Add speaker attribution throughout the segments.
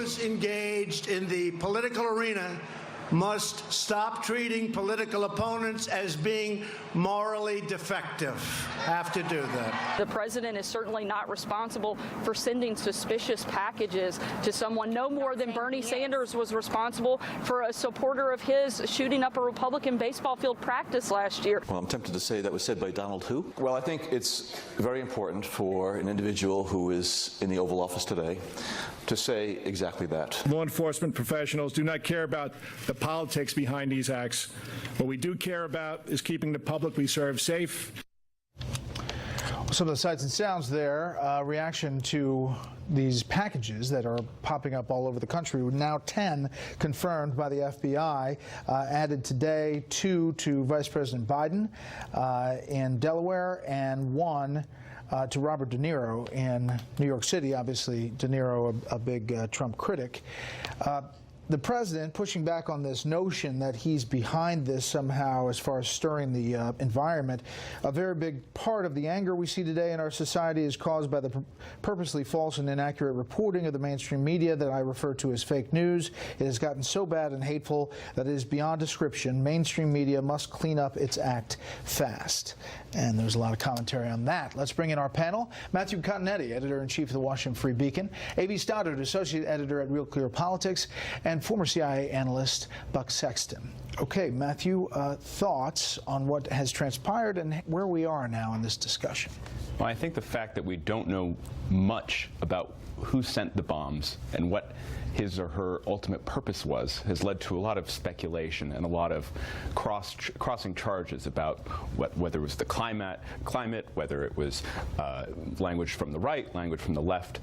Speaker 1: those engaged in the political arena must stop treating political opponents as being morally defective. Have to do that.
Speaker 2: The president is certainly not responsible for sending suspicious packages to someone, no more than Bernie Sanders was responsible for a supporter of his shooting up a Republican baseball field practice last year.
Speaker 3: Well, I'm tempted to say that was said by Donald who? Well, I think it's very important for an individual who is in the Oval Office today to say exactly that.
Speaker 4: Law enforcement professionals do not care about the politics behind these acts. What we do care about is keeping the public we serve safe.
Speaker 5: Some of the sights and sounds there, reaction to these packages that are popping up all over the country. Now 10 confirmed by the FBI, added today 2 to Vice President Biden in Delaware and 1 to Robert De Niro in New York City. Obviously, De Niro, a big Trump critic. The president pushing back on this notion that he's behind this somehow as far as stirring the environment. A very big part of the anger we see today in our society is caused by the purposely false and inaccurate reporting of the mainstream media that I refer to as fake news. It has gotten so bad and hateful that it is beyond description. Mainstream media must clean up its act fast. And there's a lot of commentary on that. Let's bring in our panel. Matthew Continetti, editor-in-chief of the Washington Free Beacon. A.B. Stoddard, associate editor at Real Clear Politics. And former CIA analyst Buck Sexton. Okay, Matthew, thoughts on what has transpired and where we are now in this discussion?
Speaker 6: Well, I think the fact that we don't know much about who sent the bombs and what his or her ultimate purpose was has led to a lot of speculation and a lot of crossing charges about whether it was the climate, whether it was language from the right, language from the left.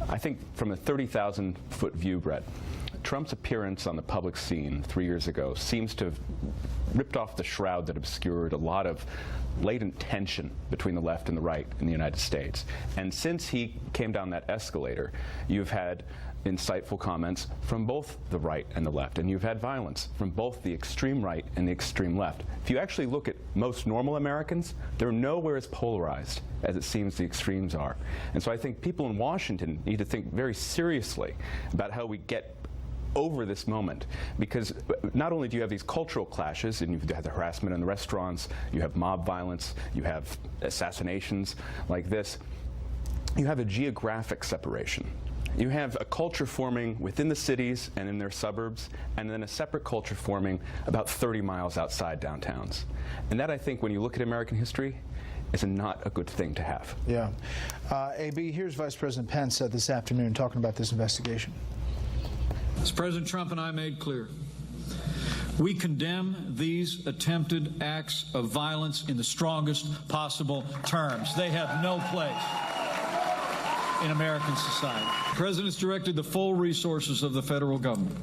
Speaker 6: I think from a 30,000-foot view, Brett, Trump's appearance on the public scene 3 years ago seems to have ripped off the shroud that obscured a lot of latent tension between the left and the right in the United States. And since he came down that escalator, you've had insightful comments from both the right and the left, and you've had violence from both the extreme right and the extreme left. If you actually look at most normal Americans, they're nowhere as polarized as it seems the extremes are. And so I think people in Washington need to think very seriously about how we get over this moment, because not only do you have these cultural clashes, and you've had the harassment in the restaurants, you have mob violence, you have assassinations like this, you have a geographic separation. You have a culture forming within the cities and in their suburbs, and then a separate culture forming about 30 miles outside downtowns. And that, I think, when you look at American history, is not a good thing to have.
Speaker 5: Yeah. A.B., here's Vice President Pence this afternoon talking about this investigation.
Speaker 7: As President Trump and I made clear, we condemn these attempted acts of violence in the strongest possible terms. They have no place in American society. The President's directed the full resources of the federal government.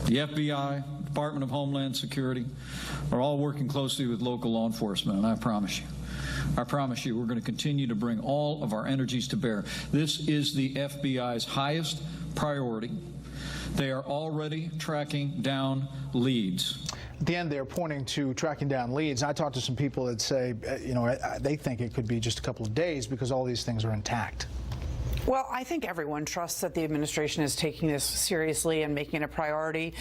Speaker 7: The FBI, Department of Homeland Security are all working closely with local law enforcement, and I promise you we're going to continue to bring all of our energies to bear. This is the FBI's highest priority. They are already tracking down leads.
Speaker 5: At the end, they're pointing to tracking down leads. I talked to some people that say, they think it could be just a couple of days because all these things are intact.
Speaker 8: Well, I think everyone trusts that the administration is taking this seriously and making it a priority.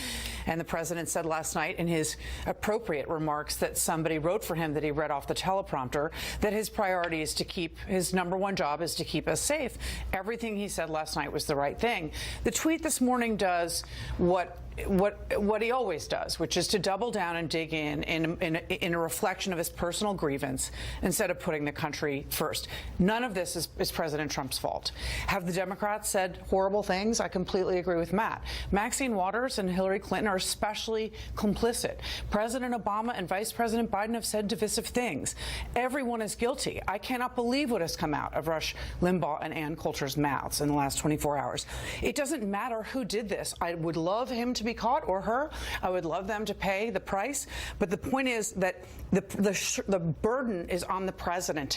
Speaker 8: And the president said last night in his appropriate remarks that somebody wrote for him that he read off the teleprompter that his priority is to keep, his #1 job is to keep us safe. Everything he said last night was the right thing. The tweet this morning does what he always does, which is to double down and dig in a reflection of his personal grievance instead of putting the country first. None of this is President Trump's fault. Have the Democrats said horrible things? I completely agree with Matt. Maxine Waters and Hillary Clinton are especially complicit. President Obama and Vice President Biden have said divisive things. Everyone is guilty. I cannot believe what has come out of Rush Limbaugh and Ann Coulter's mouths in the last 24 hours. It doesn't matter who did this. I would love him to be caught, or her. I would love them to pay the price. But the point is that the burden is on the president.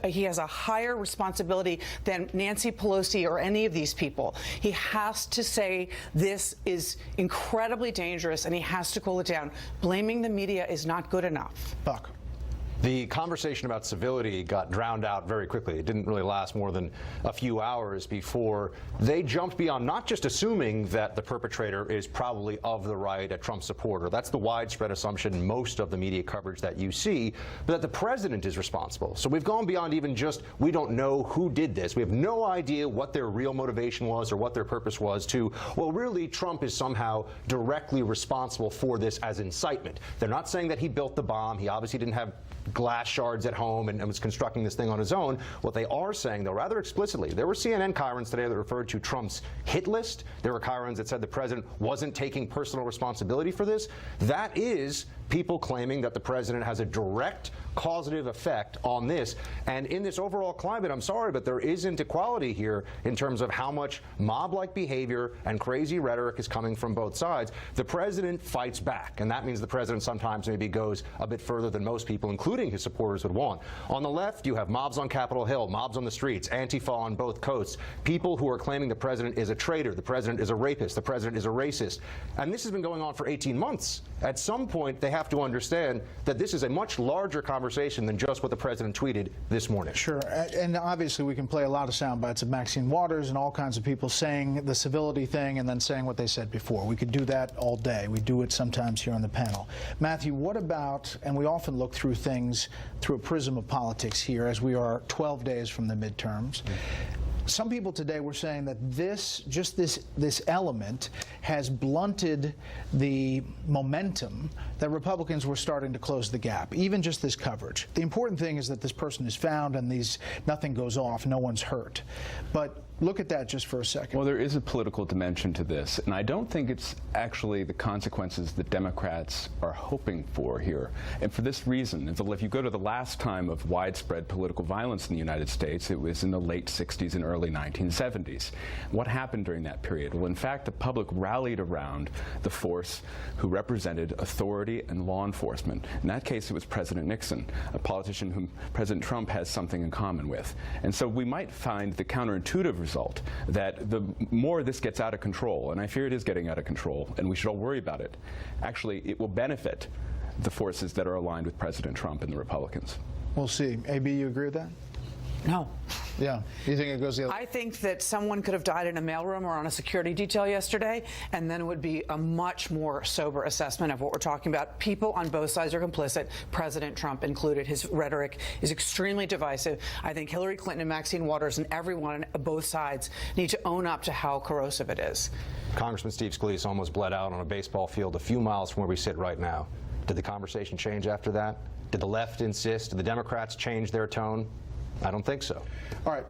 Speaker 8: He has a higher responsibility than Nancy Pelosi or any of these people. He has to say this is incredibly dangerous, and he has to cool it down. Blaming the media is not good enough.
Speaker 5: Buck.
Speaker 9: The conversation about civility got drowned out very quickly. It didn't really last more than a few hours before they jumped beyond not just assuming that the perpetrator is probably of the right, a Trump supporter. That's the widespread assumption in most of the media coverage that you see, but that the president is responsible. So we've gone beyond even just, we don't know who did this. We have no idea what their real motivation was or what their purpose was, to, well, really, Trump is somehow directly responsible for this as incitement. They're not saying that he built the bomb. He obviously didn't have glass shards at home and was constructing this thing on his own. What they are saying, though, rather explicitly, there were CNN chyrons today that referred to Trump's hit list. There were chyrons that said the president wasn't taking personal responsibility for this. That is people claiming that the president has a direct causative effect on this. And in this overall climate, I'm sorry, but there isn't equality here in terms of how much mob-like behavior and crazy rhetoric is coming from both sides. The president fights back, and that means the president sometimes maybe goes a bit further than most people, including his supporters, would want. On the left, you have mobs on Capitol Hill, mobs on the streets, Antifa on both coasts, people who are claiming the president is a traitor, the president is a rapist, the president is a racist. And this has been going on for 18 months. At some point, they have to understand that this is a much larger conversation than just what the president tweeted this morning.
Speaker 5: Sure, and obviously we can play a lot of sound bites of Maxine Waters and all kinds of people saying the civility thing and then saying what they said before. We could do that all day. We do it sometimes here on the panel. Matthew, what about, and we often look through things through a prism of politics here, as we are 12 days from the midterms. Some people today were saying that this element has blunted the momentum that Republicans were starting to close the gap, even just this coverage. The important thing is that this person is found and nothing goes off, no one's hurt. But look at that just for a second.
Speaker 6: Well, there is a political dimension to this, and I don't think it's actually the consequences that Democrats are hoping for here. And for this reason, if you go to the last time of widespread political violence in the United States, it was in the late 60s and early 1970s. What happened during that period? Well, in fact, the public rallied around the force who represented authority and law enforcement. In that case, it was President Nixon, a politician whom President Trump has something in common with. And so we might find the counterintuitive result that the more this gets out of control, and I fear it is getting out of control, and we should all worry about it, actually it will benefit the forces that are aligned with President Trump and the Republicans.
Speaker 5: We'll see. AB, you agree with that?
Speaker 8: No.
Speaker 5: Yeah. You think it goes the other way?
Speaker 8: I think that someone could have died in a mailroom or on a security detail yesterday, and then it would be a much more sober assessment of what we're talking about. People on both sides are complicit, President Trump included. His rhetoric is extremely divisive. I think Hillary Clinton and Maxine Waters and everyone on both sides need to own up to how corrosive it is.
Speaker 9: Congressman Steve Scalise almost bled out on a baseball field a few miles from where we sit right now. Did the conversation change after that? Did the left insist? Did the Democrats change their tone? I don't think so.
Speaker 5: All right.